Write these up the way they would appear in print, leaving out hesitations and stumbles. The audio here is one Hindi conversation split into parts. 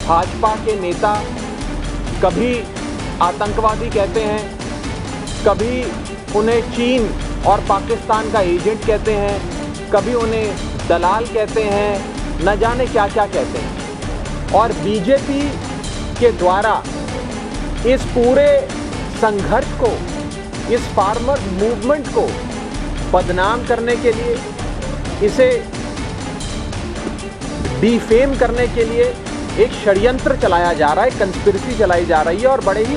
भाजपा के नेता कभी आतंकवादी कहते हैं, कभी उन्हें चीन और पाकिस्तान का एजेंट कहते हैं, कभी उन्हें दलाल कहते हैं, न जाने क्या क्या कहते हैं। और बीजेपी के द्वारा इस पूरे संघर्ष को, इस फार्मर मूवमेंट को बदनाम करने के लिए, इसे डिफेम करने के लिए एक षड्यंत्र चलाया जा रहा है, कंस्पिरेसी चलाई जा रही है और बड़े ही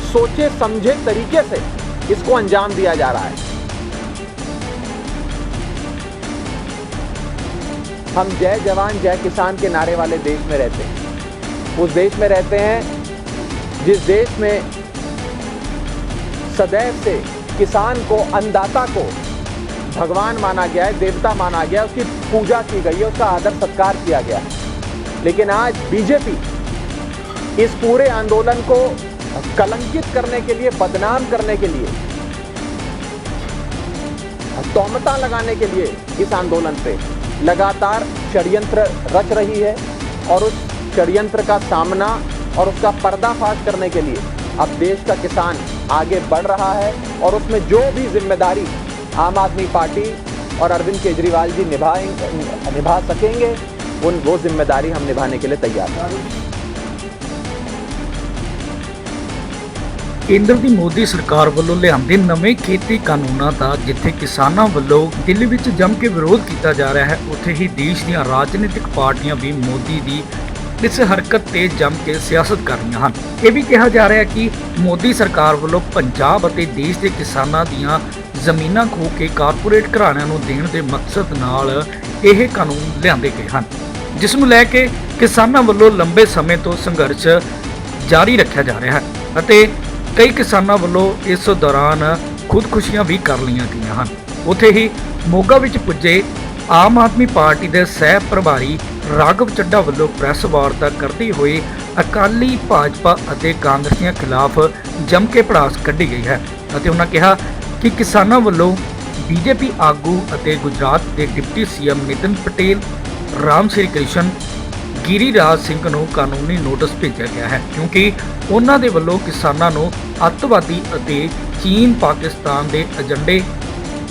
सोचे समझे तरीके से इसको अंजाम दिया जा रहा है। हम जय जवान जय किसान के नारे वाले देश में रहते हैं। उस देश में रहते हैं जिस देश में सदैव से किसान को, अन्नदाता को भगवान माना गया है, देवता माना गया, उसकी पूजा की गई है, उसका आदर सत्कार किया गया है। लेकिन आज बीजेपी इस पूरे आंदोलन को कलंकित करने के लिए, बदनाम करने के लिए, तौहमता लगाने के लिए इस आंदोलन पे लगातार षड्यंत्र रच रही है और उस षड्यंत्र का सामना और उसका पर्दाफाश करने के लिए अब देश का किसान आगे बढ़ रहा है और उसमें जो भी जिम्मेदारी आम आदमी पार्टी और अरविंद केजरीवाल जी निभा सकेंगे, वो जिम्मेदारी हम निभाने के लिए तैयार हैं। ਕੇਂਦਰ ਦੀ ਮੋਦੀ ਸਰਕਾਰ ਵੱਲੋਂ ਲਿਆਂਦੇ ਨਵੇਂ ਖੇਤੀ ਕਾਨੂੰਨਾਂ ਦਾ ਜਿੱਥੇ ਕਿਸਾਨਾਂ ਵੱਲੋਂ ਦਿੱਲੀ ਵਿੱਚ ਜੰਮ ਕੇ ਵਿਰੋਧ ਕੀਤਾ ਜਾ ਰਿਹਾ ਹੈ, ਉੱਥੇ ਹੀ ਦੇਸ਼ ਦੀਆਂ ਰਾਜਨੀਤਿਕ ਪਾਰਟੀਆਂ ਵੀ ਮੋਦੀ ਦੀ ਇਸ ਹਰਕਤ ਤੇ ਜੰਮ ਕੇ ਸਿਆਸਤ ਕਰ ਰਹੀਆਂ ਹਨ। ਇਹ ਵੀ ਕਿਹਾ ਜਾ ਰਿਹਾ ਹੈ ਕਿ ਮੋਦੀ ਸਰਕਾਰ ਵੱਲੋਂ ਪੰਜਾਬ ਅਤੇ ਦੇਸ਼ ਦੇ ਕਿਸਾਨਾਂ ਦੀਆਂ ਜ਼ਮੀਨਾਂ ਖੋਹ ਕੇ ਕਾਰਪੋਰੇਟ ਘਰਾਣਿਆਂ ਨੂੰ ਦੇਣ ਦੇ ਮਕਸਦ ਨਾਲ ਇਹ ਕਾਨੂੰਨ ਲਿਆਂਦੇ ਗਏ ਹਨ, ਜਿਸ ਨੂੰ ਲੈ ਕੇ ਕਿਸਾਨਾਂ ਵੱਲੋਂ ਲੰਬੇ ਸਮੇਂ ਤੋਂ ਸੰਘਰਸ਼ ਜਾਰੀ ਰੱਖਿਆ ਜਾ ਰਿਹਾ ਹੈ ਅਤੇ ਕਈ ਕਿਸਾਨਾਂ ਵੱਲੋਂ ਇਸ ਦੌਰਾਨ ਖੁਦਕੁਸ਼ੀਆਂ ਵੀ ਕਰ ਲਈਆਂ ਗਈਆਂ ਹਨ। ਉੱਥੇ ਹੀ ਮੋਗਾ ਵਿੱਚ ਪੁੱਜੇ ਆਮ ਆਦਮੀ ਪਾਰਟੀ ਦੇ ਸਹਿ ਪ੍ਰਭਾਰੀ ਰਾਘਵ ਚੱਡਾ ਵੱਲੋਂ ਪ੍ਰੈਸ ਵਾਰਤਾ ਕਰਦੇ ਹੋਏ ਅਕਾਲੀ, ਭਾਜਪਾ ਅਤੇ ਕਾਂਗਰਸੀਆਂ ਖਿਲਾਫ ਜੰਮ ਕੇ ਭੜਾਸ ਕੱਢੀ ਗਈ ਹੈ ਅਤੇ ਉਹਨਾਂ ਕਿਹਾ ਕਿ ਕਿਸਾਨਾਂ ਵੱਲੋਂ ਬੀਜੇਪੀ ਆਗੂ ਅਤੇ ਗੁਜਰਾਤ ਦੇ ਡਿਪਟੀ ਸੀਐਮ ਨਿਤਿਨ ਪਟੇਲ, ਰਾਮ ਸ਼੍ਰੀ ਕ੍ਰਿਸ਼ਨ, ਗਿਰੀਰਾਜ ਸਿੰਘ ਨੂੰ ਕਾਨੂੰਨੀ ਨੋਟਿਸ ਭੇਜਿਆ ਗਿਆ ਹੈ ਕਿਉਂਕਿ ਉਹਨਾਂ ਦੇ ਵੱਲੋਂ ਕਿਸਾਨਾਂ ਨੂੰ ਅੱਤਵਾਦੀ ਅਤੇ ਚੀਨ, ਪਾਕਿਸਤਾਨ ਦੇ ਏਜੰਡੇ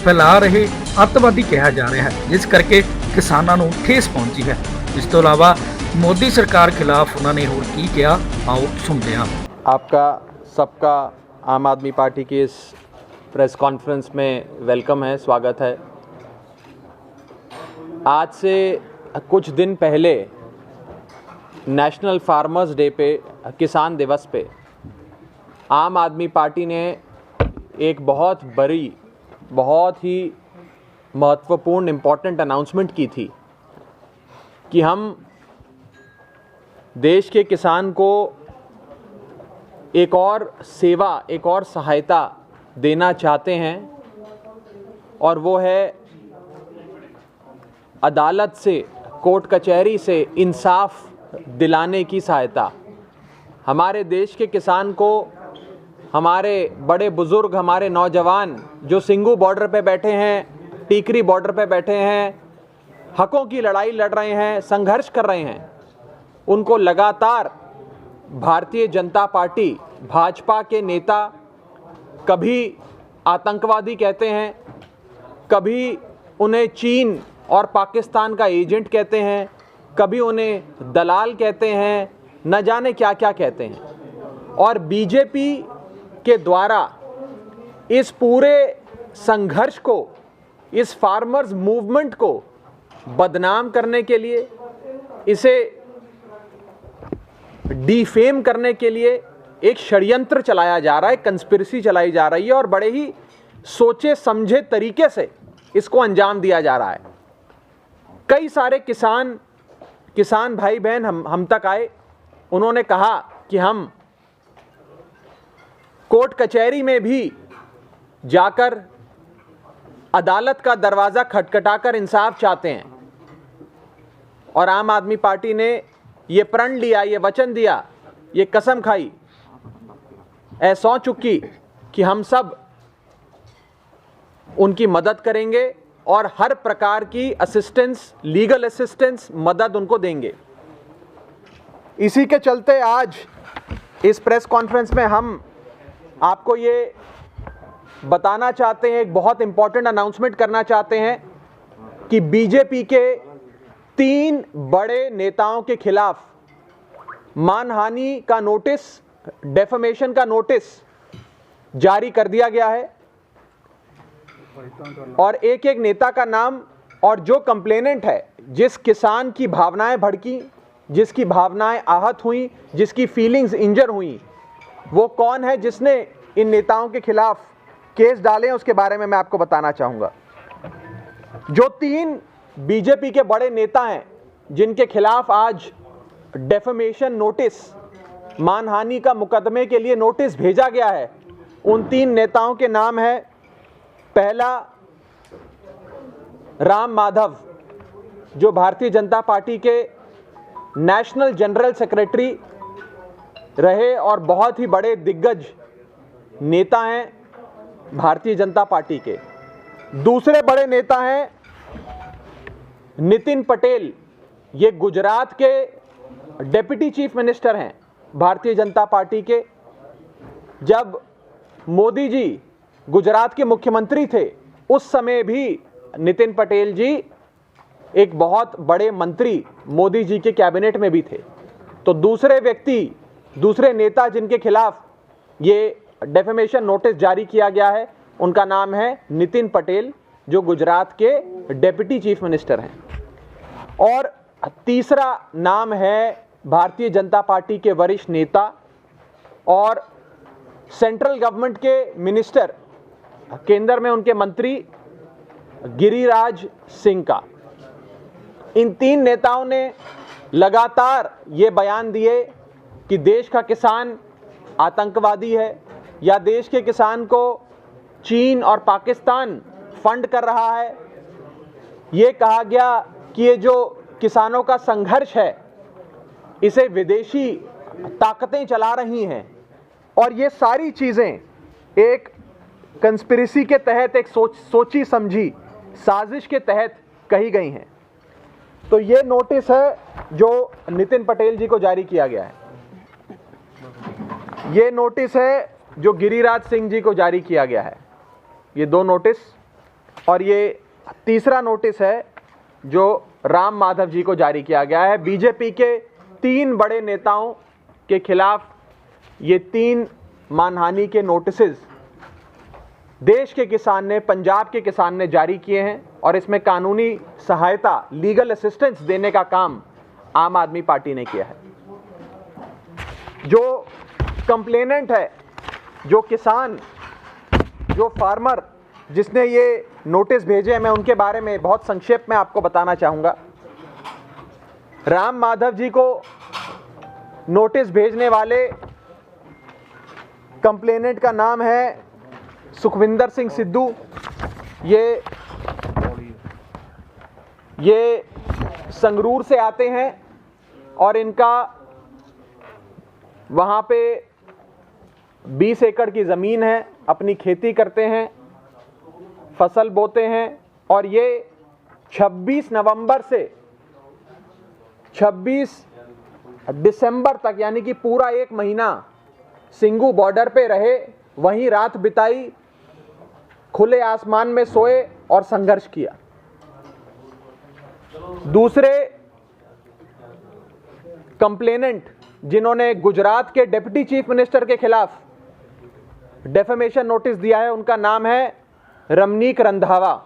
ਫੈਲਾ ਰਹੇ ਅੱਤਵਾਦੀ ਕਿਹਾ ਜਾ ਰਿਹਾ ਹੈ, ਜਿਸ ਕਰਕੇ ਕਿਸਾਨਾਂ ਨੂੰ ਠੇਸ ਪਹੁੰਚੀ ਹੈ। ਇਸ ਤੋਂ ਇਲਾਵਾ मोदी सरकार खिलाफ उन्होंने और की किया, आओ सुनते हैं। आपका सबका आम आदमी पार्टी की इस प्रेस कॉन्फ्रेंस में वेलकम है, स्वागत है। आज से कुछ दिन पहले नेशनल फार्मर्स डे पे, किसान दिवस पे, आम आदमी पार्टी ने एक बहुत बड़ी, बहुत ही महत्वपूर्ण, इम्पॉर्टेंट अनाउंसमेंट की थी कि हम देश के किसान को एक और सेवा, एक और सहायता देना चाहते हैं और वो है अदालत से, कोर्ट कचहरी से इंसाफ दिलाने की सहायता। हमारे देश के किसान को हमारे बड़े बुज़ुर्ग, हमारे नौजवान जो सिंघू बॉर्डर पे बैठे हैं, टीकरी बॉर्डर पे बैठे हैं, हकों की लड़ाई लड़ रहे हैं, संघर्ष कर रहे हैं, उनको लगातार भारतीय जनता पार्टी, भाजपा के नेता कभी आतंकवादी कहते हैं, कभी उन्हें चीन और पाकिस्तान का एजेंट कहते हैं, कभी उन्हें दलाल कहते हैं, न जाने क्या क्या कहते हैं। और बीजेपी के द्वारा इस पूरे संघर्ष को, इस फार्मर्स मूवमेंट को बदनाम करने के लिए, इसे डिफेम करने के लिए एक षड्यंत्र चलाया जा रहा है, कंस्पिरेसी चलाई जा रही है और बड़े ही सोचे समझे तरीके से इसको अंजाम दिया जा रहा है। कई सारे किसान भाई बहन हम तक आए, उन्होंने कहा कि हम कोर्ट कचहरी में भी जाकर अदालत का दरवाज़ा खटखटाकर इंसाफ चाहते हैं और आम आदमी पार्टी ने ये प्रण लिया, ये वचन दिया, ये कसम खाई, सौं चुकी कि हम सब उनकी मदद करेंगे और हर प्रकार की असिस्टेंस, लीगल असिस्टेंस, मदद उनको देंगे। इसी के चलते आज इस प्रेस कॉन्फ्रेंस में हम आपको ये बताना चाहते हैं, एक बहुत इंपॉर्टेंट अनाउंसमेंट करना चाहते हैं कि बीजेपी के 3 बड़े नेताओं के खिलाफ मानहानि का नोटिस, डेफेमेशन का नोटिस जारी कर दिया गया है और एक एक नेता का नाम और जो कंप्लेनेंट है, जिस किसान की भावनाएं भड़की, जिसकी भावनाएं आहत हुई, जिसकी फीलिंग्स इंजर हुई, वो कौन है जिसने इन नेताओं के खिलाफ केस डाले, उसके बारे में मैं आपको बताना चाहूंगा। जो 3 बीजेपी के बड़े नेता हैं जिनके खिलाफ आज डेफेमेशन नोटिस, मानहानि का मुकदमे के लिए नोटिस भेजा गया है, उन 3 नेताओं के नाम है, पहला राम माधव, जो भारतीय जनता पार्टी के नेशनल जनरल सेक्रेटरी रहे और बहुत ही बड़े दिग्गज नेता हैं भारतीय जनता पार्टी के। दूसरे बड़े नेता हैं नितिन पटेल, ये गुजरात के डिप्टी चीफ मिनिस्टर हैं भारतीय जनता पार्टी के। जब मोदी जी गुजरात के मुख्यमंत्री थे उस समय भी नितिन पटेल जी एक बहुत बड़े मंत्री मोदी जी के कैबिनेट में भी थे। तो दूसरे व्यक्ति, दूसरे नेता जिनके खिलाफ ये डेफेमेशन नोटिस जारी किया गया है, उनका नाम है नितिन पटेल, जो गुजरात के डिप्टी चीफ मिनिस्टर हैं। और तीसरा नाम है भारतीय जनता पार्टी के वरिष्ठ नेता और सेंट्रल गवर्नमेंट के मिनिस्टर, केंद्र में उनके मंत्री गिरिराज सिंह का। इन 3 नेताओं ने लगातार ये बयान दिए कि देश का किसान आतंकवादी है या देश के किसान को चीन और पाकिस्तान फंड कर रहा है। ये कहा गया कि ये जो किसानों का संघर्ष है इसे विदेशी ताकतें चला रही हैं और ये सारी चीज़ें एक कंस्पिरेसी के तहत, एक सोची समझी साजिश के तहत कही गई हैं। तो ये नोटिस है जो नितिन पटेल जी को जारी किया गया है। ये नोटिस है जो गिरिराज सिंह जी को जारी किया गया है, ये 2 नोटिस। और ये तीसरा नोटिस है जो राम माधव जी को जारी किया गया है। बीजेपी के 3 बड़े नेताओं के खिलाफ ये 3 मानहानि के नोटिसेस देश के किसान ने, पंजाब के किसान ने जारी किए हैं और इसमें कानूनी सहायता, लीगल असिस्टेंस देने का काम आम आदमी पार्टी ने किया है। जो कंप्लेनेंट है, जो किसान, जो फार्मर जिसने ये नोटिस भेजे हैं, मैं उनके बारे में बहुत संक्षेप में आपको बताना चाहूँगा। राम माधव जी को नोटिस भेजने वाले कंप्लेनेंट का नाम है सुखविंदर सिंह सिद्धू। ये संगरूर से आते हैं और इनका वहाँ पे 20 एकड़ की ज़मीन है, अपनी खेती करते हैं, फसल बोते हैं और ये 26 नवंबर से 26 दिसंबर तक, यानी कि पूरा 1 महीना सिंगू बॉर्डर पे रहे, वहीं रात बिताई, खुले आसमान में सोए और संघर्ष किया। दूसरे कंप्लेनेंट जिन्होंने गुजरात के डिप्टी चीफ मिनिस्टर के खिलाफ डेफेमेशन नोटिस दिया है, उनका नाम है रमनीक रंधावा।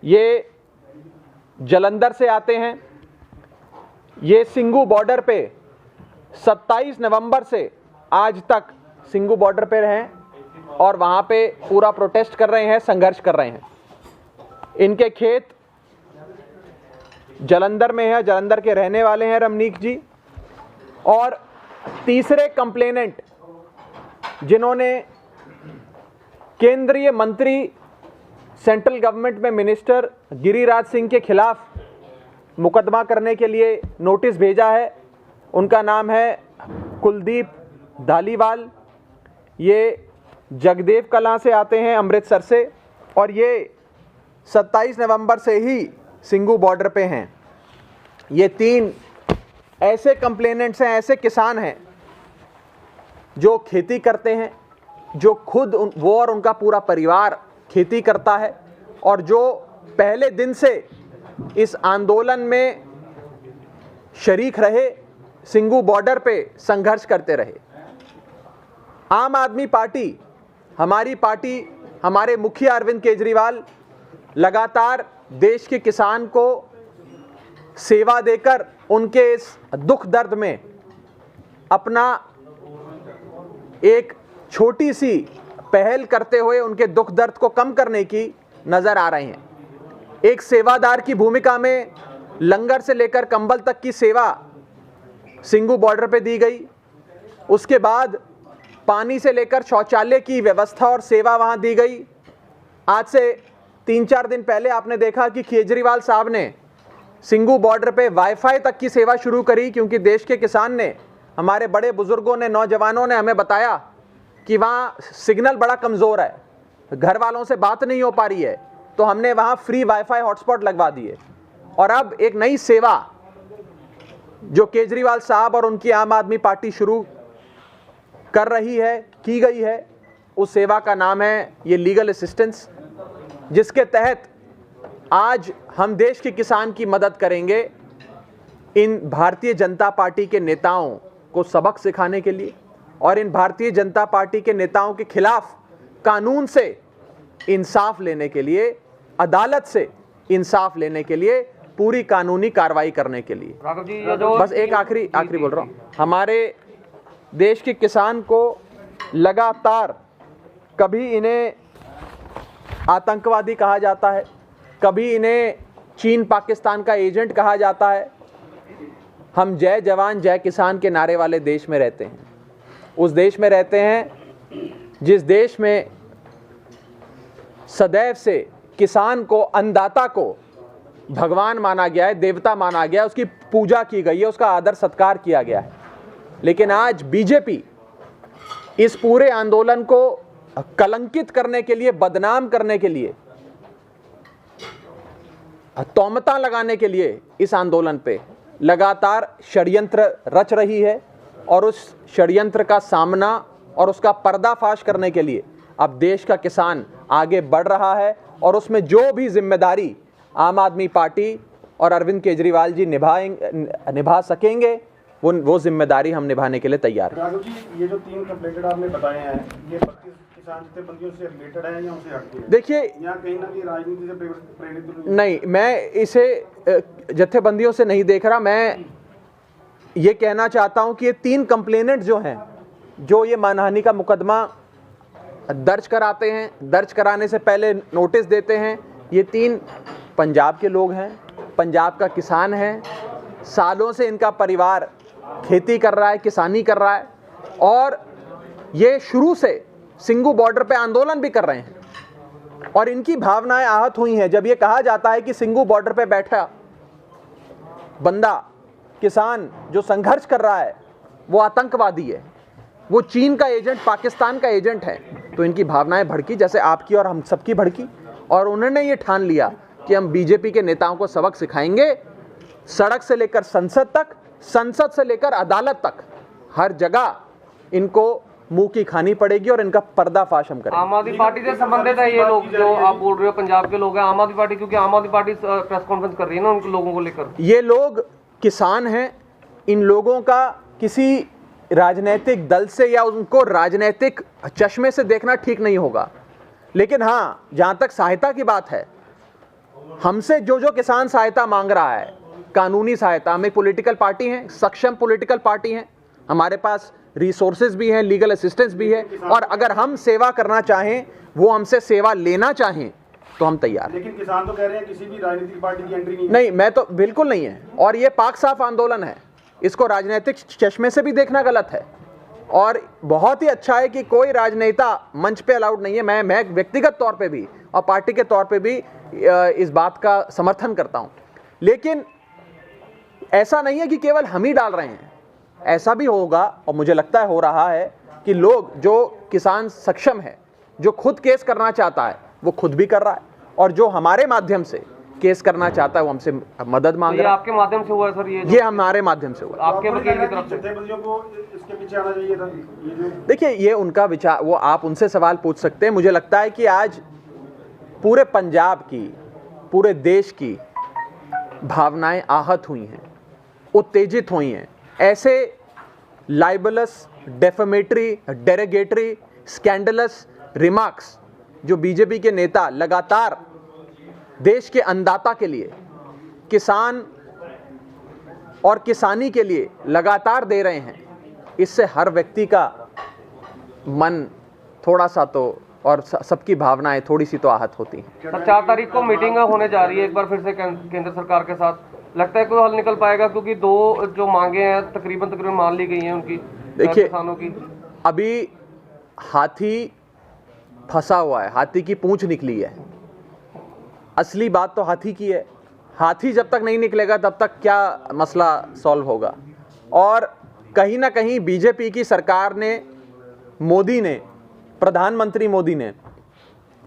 ये जालंधर से आते हैं। ये सिंगू बॉर्डर पे 27 नवंबर से आज तक सिंगू बॉर्डर पे रहे और वहाँ पे पूरा प्रोटेस्ट कर रहे हैं, संघर्ष कर रहे हैं। इनके खेत जालंधर में है, जालंधर के रहने वाले हैं रमनीक जी। और तीसरे कंप्लेनेंट जिन्होंने केंद्रीय मंत्री, सेंट्रल गवर्नमेंट में मिनिस्टर गिरिराज सिंह के खिलाफ मुकदमा करने के लिए नोटिस भेजा है, उनका नाम है कुलदीप धालीवाल। ये जगदेव कलां से आते हैं, अमृतसर से, और ये 27 नवंबर से ही सिंगू बॉर्डर पे हैं। ये 3 ऐसे कंप्लेनेंट्स हैं, ऐसे किसान हैं जो खेती करते हैं, जो खुद वो और उनका पूरा परिवार खेती करता है और जो पहले दिन से इस आंदोलन में शरीक रहे, सिंगू बॉर्डर पे संघर्ष करते रहे। आम आदमी पार्टी, हमारी पार्टी, हमारे मुखिया अरविंद केजरीवाल लगातार देश के किसान को सेवा देकर उनके इस दुख दर्द में अपना एक छोटी सी पहल करते हुए उनके दुख दर्द को कम करने की नजर आ रहे हैं। एक सेवादार की भूमिका में लंगर से लेकर कंबल तक की सेवा सिंगू बॉर्डर पे दी गई। उसके बाद पानी से लेकर शौचालय की व्यवस्था और सेवा वहां दी गई। आज से 3-4 दिन पहले आपने देखा कि केजरीवाल साहब ने सिंगू बॉर्डर पे वाईफाई तक की सेवा शुरू करी, क्योंकि देश के किसान ने, हमारे बड़े बुजुर्गों ने, नौजवानों ने हमें बताया कि वहाँ सिग्नल बड़ा कमज़ोर है, घर वालों से बात नहीं हो पा रही है, तो हमने वहाँ फ्री वाईफाई हॉटस्पॉट लगवा दिए। और अब एक नई सेवा जो केजरीवाल साहब और उनकी आम आदमी पार्टी शुरू कर रही है, की गई है, उस सेवा का नाम है ये लीगल असिस्टेंस, जिसके तहत आज हम देश के किसान की मदद करेंगे इन भारतीय जनता पार्टी के नेताओं को सबक सिखाने के लिए और इन भारतीय जनता पार्टी के नेताओं के खिलाफ कानून से इंसाफ लेने के लिए, अदालत से इंसाफ लेने के लिए, पूरी कानूनी कार्रवाई करने के लिए। बस एक आखिरी बोल रहा हूँ, हमारे देश के किसान को लगातार कभी इन्हें आतंकवादी कहा जाता है, कभी इन्हें चीन पाकिस्तान का एजेंट कहा जाता है। हम जय जवान जय किसान के नारे वाले देश में रहते हैं, उस देश में रहते हैं जिस देश में सदैव से किसान को, अन्नदाता को भगवान माना गया है, देवता माना गया है, उसकी पूजा की गई है, उसका आदर सत्कार किया गया है। लेकिन आज बीजेपी इस पूरे आंदोलन को कलंकित करने के लिए, बदनाम करने के लिए, तौमता लगाने के लिए इस आंदोलन पे लगातार षड्यंत्र रच रही है और उस षड्यंत्र का सामना और उसका पर्दाफाश करने के लिए अब देश का किसान आगे बढ़ रहा है और उसमें जो भी जिम्मेदारी आम आदमी पार्टी और अरविंद केजरीवाल जी निभा सकेंगे, वो जिम्मेदारी हम निभाने के लिए तैयार हैं। राघव जी, ये जो 3 कंप्लेंट आपने बताए हैं, ये 32 किसान जथेबंदियों से रिलेटेड है या उनसे हटके है? देखिए, यहाँ कहीं ना कहीं राजनीति से प्रेरित नहीं, मैं इसे जथेबंदियों से नहीं देख रहा। मैं ये कहना चाहता हूं कि ये 3 कंप्लेनेंट जो हैं, जो ये मानहानि का मुकदमा दर्ज कराते हैं, दर्ज कराने से पहले नोटिस देते हैं, ये 3 पंजाब के लोग हैं, पंजाब का किसान है, सालों से इनका परिवार खेती कर रहा है, किसानी कर रहा है और ये शुरू से सिंगू बॉर्डर पे आंदोलन भी कर रहे हैं और इनकी भावनाएं आहत हुई हैं जब ये कहा जाता है कि सिंगू बॉर्डर पे बैठा बंदा, किसान जो संघर्ष कर रहा है, वो आतंकवादी है, वो चीन का एजेंट, पाकिस्तान का एजेंट है। तो इनकी भावनाएं भड़की, जैसे आपकी और हम सबकी भड़की, और उन्होंने ये ठान लिया कि हम बीजेपी के नेताओं को सबक सिखाएंगे। सड़क से लेकर संसद तक, संसद से लेकर अदालत तक, हर जगह इनको मुंह की खानी पड़ेगी और इनका पर्दाफाश हम करेंगे। आम आदमी पार्टी से संबंधित है ये लोग जो आप बोल रहे हो, पंजाब के लोग हैं आम आदमी पार्टी, क्योंकि आम आदमी पार्टी प्रेस कॉन्फ्रेंस कर रही है ना उन लोगों को लेकर। ये लोग किसान हैं, इन लोगों का किसी राजनीतिक दल से या उनको राजनीतिक चश्मे से देखना ठीक नहीं होगा। लेकिन हाँ, जहाँ तक सहायता की बात है, हमसे जो किसान सहायता मांग रहा है, कानूनी सहायता, हम एक पॉलिटिकल पार्टी हैं, सक्षम पॉलिटिकल पार्टी हैं, हमारे पास रिसोर्सेज भी हैं, लीगल असिस्टेंस भी है, और अगर हम सेवा करना चाहें, वो हमसे सेवा लेना चाहें, तो हम तैयार हैं। लेकिन किसान तो कह रहे हैं किसी भी राजनीतिक पार्टी की एंट्री नहीं, मैं तो बिल्कुल नहीं है, और ये पाक साफ आंदोलन है, इसको राजनीतिक चश्मे से भी देखना गलत है। और बहुत ही अच्छा है कि कोई राजनेता मंच पे अलाउड नहीं है। मैं व्यक्तिगत तौर पे भी और पार्टी के तौर पे भी इस बात का समर्थन करता हूं। लेकिन ऐसा नहीं है कि केवल हम ही डाल रहे हैं, ऐसा भी होगा, और मुझे लगता है हो रहा है, कि लोग जो किसान सक्षम है, जो खुद केस करना चाहता है, वो खुद भी कर रहा है, और जो हमारे माध्यम से केस करना चाहता है वो हमसे मदद मांग ये रहा है। आपके माध्यम से हुआ है सर? ये हमारे माध्यम से हुआ है। आपके वकील की तरफ से? जत्थेबंदियों को इसके पीछे आना चाहिए था। ये जो देखिए, ये उनका विचार, वो आप उनसे सवाल पूछ सकते हैं। मुझे लगता है कि आज पूरे पंजाब की, पूरे देश की भावनाएं आहत हुई हैं, उत्तेजित हुई हैं। ऐसे लाइबलस, डेफेमेटरी, डेरोगेटरी, स्कैंडलस रिमार्क्स जो बीजेपी के नेता लगातार देश के अन्नदाता के लिए, किसान और किसानी के लिए लगातार दे रहे हैं, इससे हर व्यक्ति का मन थोड़ा सा तो, और सबकी भावनाएं थोड़ी सी तो आहत होती हैं। सर 4 तारीख को मीटिंग होने जा रही है एक बार फिर से केंद्र सरकार के साथ, लगता है कोई हल निकल पाएगा? क्योंकि 2 जो मांगे हैं तकरीबन मान ली गई हैं उनकी, देखिए, किसानों की। अभी हाथी फंसा हुआ है, हाथी की पूंछ निकली है। असली बात तो हाथी की है। हाथी जब तक नहीं निकलेगा तब तक क्या मसला सॉल्व होगा? और कहीं ना कहीं बीजेपी की सरकार ने, मोदी ने, प्रधानमंत्री मोदी ने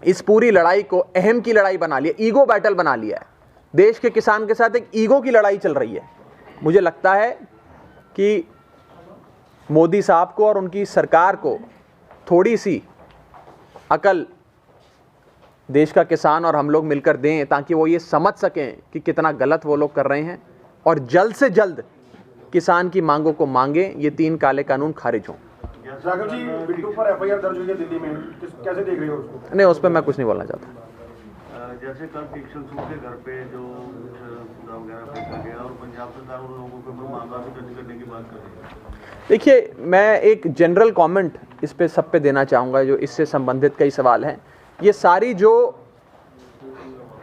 इस पूरी लड़ाई को अहम की लड़ाई बना लिया, ईगो बैटल बना लिया है। देश के किसान के साथ एक ईगो की लड़ाई चल रही है। मुझे लगता है कि मोदी साहब को और उनकी सरकार को थोड़ी सी अकल देश का किसान और हम लोग मिलकर दें, ताकि वो ये समझ सकें कि कितना गलत वो लोग कर रहे हैं, और जल्द से जल्द किसान की मांगों को मांगें, ये 3 काले कानून खारिज हों। राघव जी, बिट्टू पर एफआईआर दर्ज हुई है दिल्ली में, कैसे देख रहे हो उसको? नहीं, उस पर मैं कुछ नहीं बोलना चाहता। जैसे कल किशन सूद के घर पे जो कूड़ा वगैरह फेंका गया और पंजाब सरकार उन लोगों के ऊपर मामला दर्ज करने की बात कर रही है। देखिए, मैं एक जनरल कमेंट इस पे सब पे देना चाहूँगा, जो इससे संबंधित कई सवाल हैं। ये सारी जो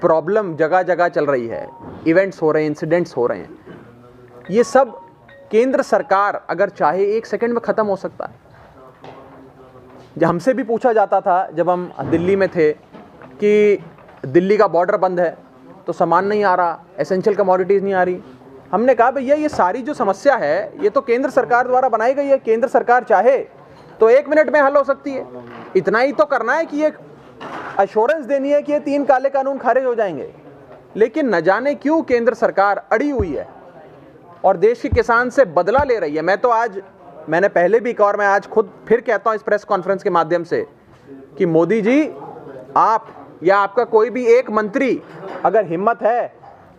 प्रॉब्लम जगह जगह चल रही है, इवेंट्स हो रहे हैं, इंसिडेंट्स हो रहे हैं, ये सब केंद्र सरकार अगर चाहे 1 सेकंड में ख़त्म हो सकता है। जब हमसे भी पूछा जाता था, जब हम दिल्ली में थे, कि दिल्ली का बॉर्डर बंद है तो सामान नहीं आ रहा, एसेंशियल कमोडिटीज़ नहीं आ रही। हमने कहा भैया, ये सारी जो समस्या है ये तो केंद्र सरकार द्वारा बनाई गई है। केंद्र सरकार चाहे तो 1 मिनट में हल हो सकती है। इतना ही तो करना है कि ये अश्योरेंस देनी है कि ये 3 काले कानून खारिज हो जाएंगे। लेकिन न जाने क्यों केंद्र सरकार अड़ी हुई है और देश के किसान से बदला ले रही है। मैं तो आज, मैंने पहले भी कहा और मैं आज खुद फिर कहता हूं इस प्रेस कॉन्फ्रेंस के माध्यम से कि मोदी जी, आप या आपका कोई भी एक मंत्री अगर हिम्मत है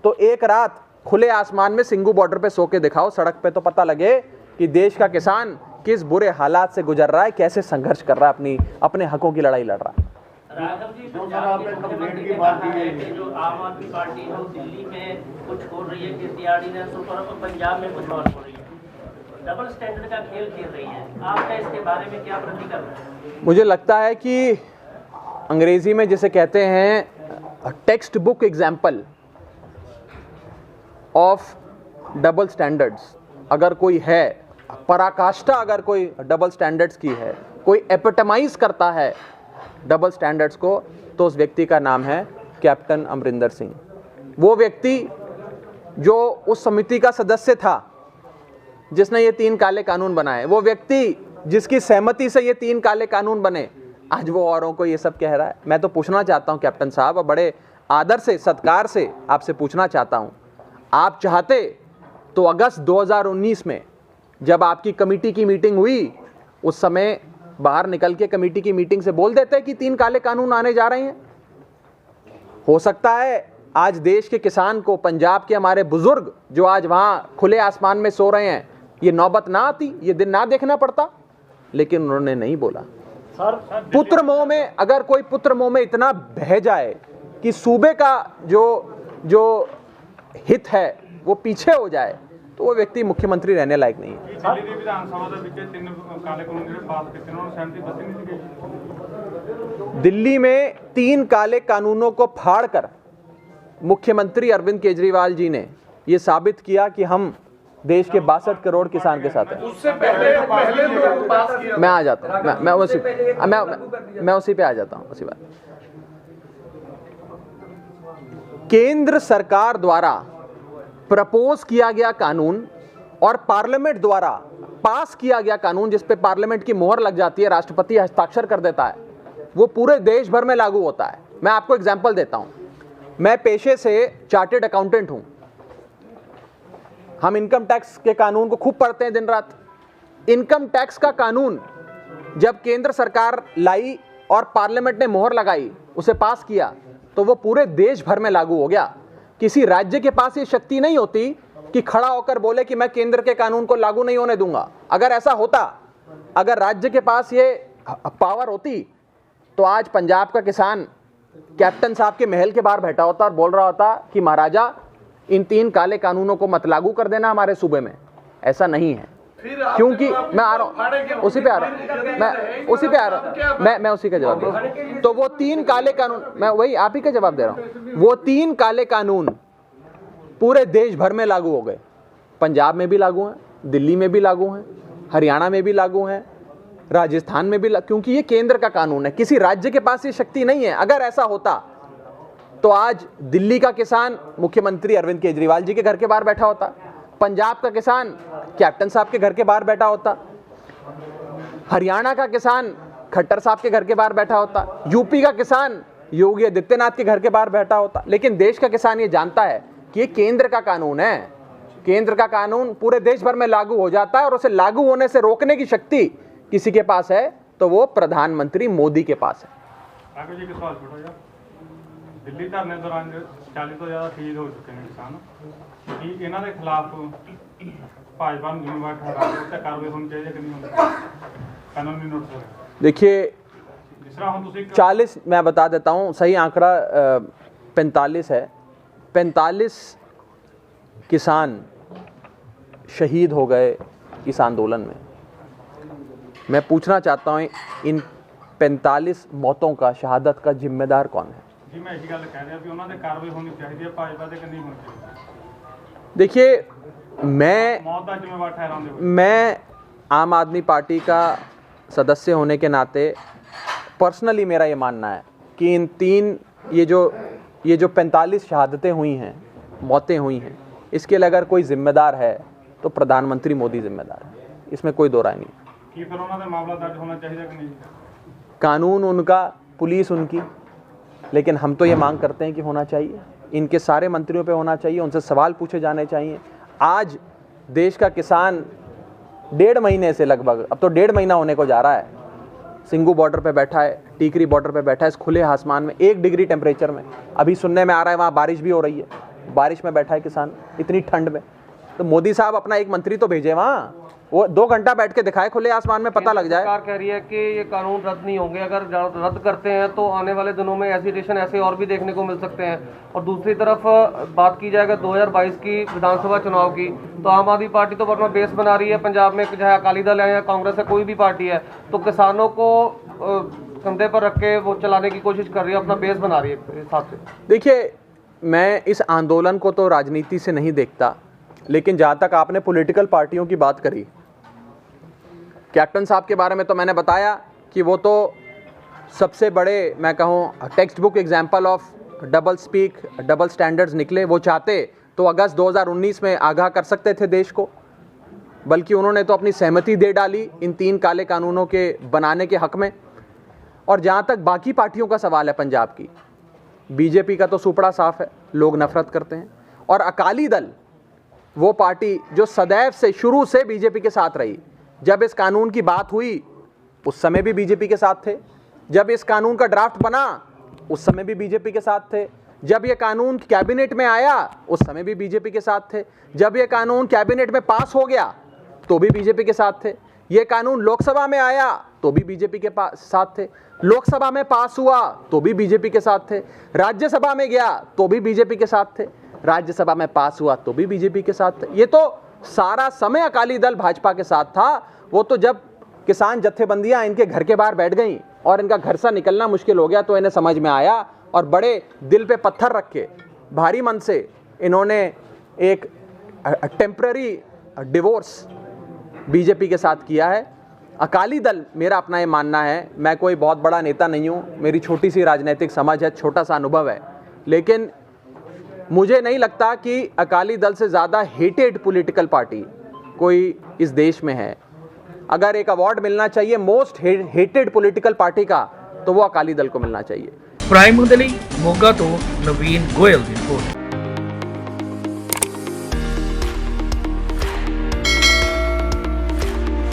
तो एक रात खुले आसमान में सिंगू बॉर्डर पे सो के दिखाओ, सड़क पे, तो पता लगे कि देश का किसान किस बुरे हालात से गुजर रहा है, कैसे संघर्ष कर रहा है, अपने हकों की लड़ाई लड़ रहा है। राघव जी, पंजाब के मुख्यमंत्री ने कहा है कि जो आम आदमी पार्टी है वो दिल्ली में कुछ हो रही है किसी ऑर्डिनेंस पर, और पंजाब में कुछ और हो रही है, डबल स्टैंडर्ड का खेल खेल रही है। आपका इसके बारे में क्या प्रतिक्रिया है? मुझे लगता है कि अंग्रेजी में जिसे कहते हैं text book example of double standards, अगर कोई है, पराकाष्ठा अगर कोई डबल स्टैंडर्ड्स की है, कोई एपिटमाइज करता है डबल स्टैंडर्ड्स को, तो उस व्यक्ति का नाम है कैप्टन अमरिंदर सिंह। वो व्यक्ति जो उस समिति का सदस्य था जिसने ये 3 काले कानून बनाए, वो व्यक्ति जिसकी सहमति से ये 3 काले कानून बने, आज वो औरों को ये सब कह रहा है। मैं तो पूछना चाहता हूँ कैप्टन साहब, और बड़े आदर से, सत्कार से आपसे पूछना चाहता हूँ, आप चाहते तो अगस्त 2019 में जब आपकी कमेटी की मीटिंग हुई, उस समय बाहर निकल के कमेटी की मीटिंग से बोल देते कि 3 काले कानून आने जा रहे हैं। हो सकता है आज देश के किसान को, पंजाब के हमारे बुजुर्ग जो आज वहाँ खुले आसमान में सो रहे हैं, ये नौबत ना आती, ये दिन ना देखना पड़ता, लेकिन उन्होंने नहीं बोला। पुत्र मोह में, अगर कोई पुत्र मोह में इतना बह जाए कि सूबे का जो हित है वो पीछे हो जाए, तो वो व्यक्ति मुख्यमंत्री रहने लायक नहीं है। दिल्ली में 3 काले कानूनों को फाड़कर मुख्यमंत्री अरविंद केजरीवाल जी ने ये साबित किया कि हम देश के 62 करोड़ किसान के साथ हैं। उससे पहले तो पास किया। मैं आ जाता हूँ, मैं उसी पे आ जाता हूँ, उसी बात। केंद्र सरकार द्वारा प्रपोज किया गया कानून और पार्लियामेंट द्वारा पास किया गया कानून, जिस पे पार्लियामेंट की मोहर लग जाती है, राष्ट्रपति हस्ताक्षर कर देता है, वो पूरे देश भर में लागू होता है। मैं आपको एग्जांपल देता हूं। मैं पेशे से चार्टेड अकाउंटेंट हूं। हम इनकम टैक्स के कानून को खूब पढ़ते हैं दिन रात। इनकम टैक्स का कानून जब केंद्र सरकार लाई और पार्लियामेंट ने मोहर लगाई, उसे पास किया, तो वो पूरे देश भर में लागू हो गया। किसी राज्य के पास ये शक्ति नहीं होती कि खड़ा होकर बोले कि मैं केंद्र के कानून को लागू नहीं होने दूंगा। अगर ऐसा होता, अगर राज्य के पास ये पावर होती, तो आज पंजाब का किसान कैप्टन साहब के महल के बाहर बैठा होता और बोल रहा होता कि महाराजा इन 3 काले कानूनों को मत लागू कर देना हमारे सूबे में। ऐसा नहीं है, क्योंकि मैं आ रहा हूं, उसी पे आ रहा हूं, मैं उसी का जवाब दे रहा हूं। तो वो 3 काले कानून, मैं वही आप ही का जवाब दे रहा हूं। वो 3 काले कानून पूरे देश भर में लागू हो गए। पंजाब में भी लागू हैं, दिल्ली में भी लागू हैं, हरियाणा में भी लागू हैं, राजस्थान में भी क्योंकि ये केंद्र का कानून है। किसी राज्य के पास ये शक्ति नहीं है। अगर ऐसा होता तो आज दिल्ली का किसान मुख्यमंत्री अरविंद केजरीवाल जी के घर के बाहर बैठा होता, पंजाब का किसान कैप्टन साहब के घर के बाहर बैठा होता, हरियाणा का किसान खट्टर साहब के घर के बाहर बैठा होता, यूपी का किसान योगी आदित्यनाथ के घर के बाहर बैठा होता। लेकिन देश का किसान ये जानता है कि ये केंद्र का कानून है। केंद्र का कानून पूरे देश भर में लागू हो जाता है और उसे लागू होने से रोकने की शक्ति किसी के पास है तो वो प्रधानमंत्री मोदी के पास है। आगे जी का सवाल छोड़ो यार। दिल्ली धरने दौरान 40 ਤੋਂ ਜ਼ਿਆਦਾ शहीद हो चुके हैं किसान कि ਇਹਨਾਂ ਦੇ ਖਿਲਾਫ ਭਾਜਪਾ ਨੂੰ ਜ਼ਿੰਮੇਵਾਰ ਠਹਿਰਾਉਣ ਤੇ ਕਾਰਵਾਈ ਹੋਣੀ चाहिए कि नहीं होनी कानूनी नोटिस। देखिए जिस तरह हम तुसी 40, मैं बता देता हूँ, सही आंकड़ा 45 है। 45 किसान शहीद हो गए इस आंदोलन में। मैं पूछना चाहता हूँ इन 45 मौतों का, शहादत का जिम्मेदार कौन है? जी मैं यही गल कह रहा भी उन्होंने कार्रवाई होनी चाहिए भाजपा ते कि नहीं होनी चाहिए। देखिए मैं मौत का जिम्मेवार ठहराने मैं आम आदमी पार्टी का सदस्य होने के नाते पर्सनली मेरा ये मानना है कि इन 3 ये जो 45 शहादतें हुई हैं, मौतें हुई हैं, इसके लिए अगर कोई जिम्मेदार है तो प्रधानमंत्री मोदी जिम्मेदार है। इसमें कोई दो राय नहीं। कि फिर उन्होंने मामला दर्ज होना चाहिए कि नहीं? कानून उनका, पुलिस उनकी, लेकिन हम तो ये मांग करते हैं कि होना चाहिए। इनके सारे मंत्रियों पे होना चाहिए, उनसे सवाल पूछे जाने चाहिए। आज देश का किसान 1.5 महीने से लगभग, अब तो 1.5 महीना होने को जा रहा है, सिंगू बॉर्डर पे बैठा है, टीकरी बॉर्डर पे बैठा है, इस खुले आसमान में 1 डिग्री टेम्परेचर में। अभी सुनने में आ रहा है वहाँ बारिश भी हो रही है, बारिश में बैठा है किसान इतनी ठंड में। तो मोदी साहब अपना एक मंत्री तो भेजे वहाँ, वो 2 घंटा बैठ के दिखाए खुले आसमान में, पता लग जाए। सरकार कह रही है कि ये कानून रद्द नहीं होंगे। अगर रद्द करते हैं तो आने वाले दिनों में एजिटेशन ऐसे और भी देखने को मिल सकते हैं। और दूसरी तरफ बात की जाएगा 2022 की विधानसभा चुनाव की, तो आम आदमी पार्टी तो अपना बेस बना रही है पंजाब में, चाहे अकाली दल है या कांग्रेस है, कोई भी पार्टी है, तो किसानों को कंधे पर रख के वो चलाने की कोशिश कर रही है, अपना बेस बना रही है इस हिसाब से। देखिए मैं इस आंदोलन को तो राजनीति से नहीं देखता, लेकिन जहाँ तक आपने पॉलिटिकल पार्टियों की बात करी, कैप्टन साहब के बारे में तो मैंने बताया कि वो तो सबसे बड़े, मैं कहूँ text book example of double speak, double standards निकले। वो चाहते तो अगस्त 2019 में आगाह कर सकते थे देश को, बल्कि उन्होंने तो अपनी सहमति दे डाली इन 3 काले कानूनों के बनाने के हक में। और जहाँ तक बाकी पार्टियों का सवाल है पंजाब की, बीजेपी का तो सुपड़ा साफ है, लोग नफरत करते हैं। और अकाली दल वो पार्टी जो सदैव से, शुरू से बीजेपी के साथ रही। जब इस कानून की बात हुई उस समय भी बीजेपी के साथ थे, जब इस कानून का ड्राफ्ट बना उस समय भी बीजेपी के साथ थे, जब ये कानून कैबिनेट में आया उस समय भी बीजेपी के साथ थे, जब ये कानून कैबिनेट में पास हो गया तो भी बीजेपी के साथ थे, ये कानून लोकसभा में आया तो भी बीजेपी के साथ थे, लोकसभा में पास हुआ तो भी बीजेपी के साथ थे, राज्यसभा में गया तो भी बीजेपी के साथ थे, राज्यसभा में पास हुआ तो भी बीजेपी के साथ थे। ये तो सारा समय अकाली दल भाजपा के साथ था। वो तो जब किसान जत्थेबंदियां इनके घर के बाहर बैठ गईं और इनका घर से निकलना मुश्किल हो गया तो इन्हें समझ में आया और बड़े दिल पे पत्थर रख के भारी मन से इन्होंने एक टेम्पररी डिवोर्स बीजेपी के साथ किया है। अकाली दल, मेरा अपना ये मानना है, मैं कोई बहुत बड़ा नेता नहीं हूँ, मेरी छोटी सी राजनीतिक समझ है, छोटा सा अनुभव है, लेकिन मुझे नहीं लगता कि अकाली दल से ज़्यादा हेटेड पॉलिटिकल पार्टी कोई इस देश में है। अगर एक अवार्ड मिलना चाहिए मोस्ट हेटेड पॉलिटिकल पार्टी का तो वो अकाली दल को मिलना चाहिए। ਪ੍ਰਾਈਮ ਦੇ ਲਈ ਮੋਗਾ ਤੋਂ ਨਵੀਨ ਗੋਇਲ ਦੀ ਰਿਪੋਰਟ।